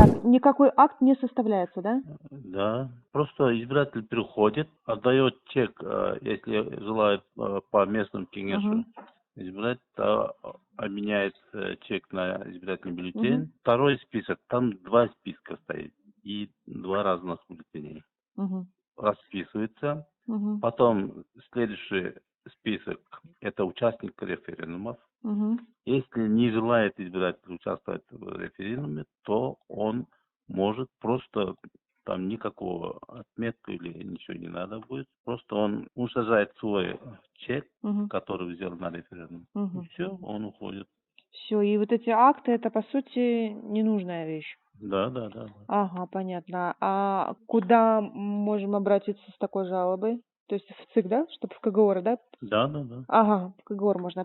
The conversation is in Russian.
Так, никакой акт не составляется, да? Да, просто избиратель приходит, отдает чек, если желает по местному кеңешу избирать, то обменяет чек на избирательный бюллетень. Второй список, там два списка стоит и два разных бюллетеней. Расписывается. Потом следующий список – это участник референдумов. Если не желает избиратель участвовать в референдуме, то он может просто, там никакого отметка или ничего не надо будет, просто он уничтожает свой чек, который взял на референдум, и все, он уходит. Все, и вот эти акты, это, по сути, ненужная вещь. Да, да, да. Ага, понятно. А куда можем обратиться с такой жалобой? То есть в ЦИК, да? Чтобы в КГОР, да? Да, да, да. Ага, в КГОР можно.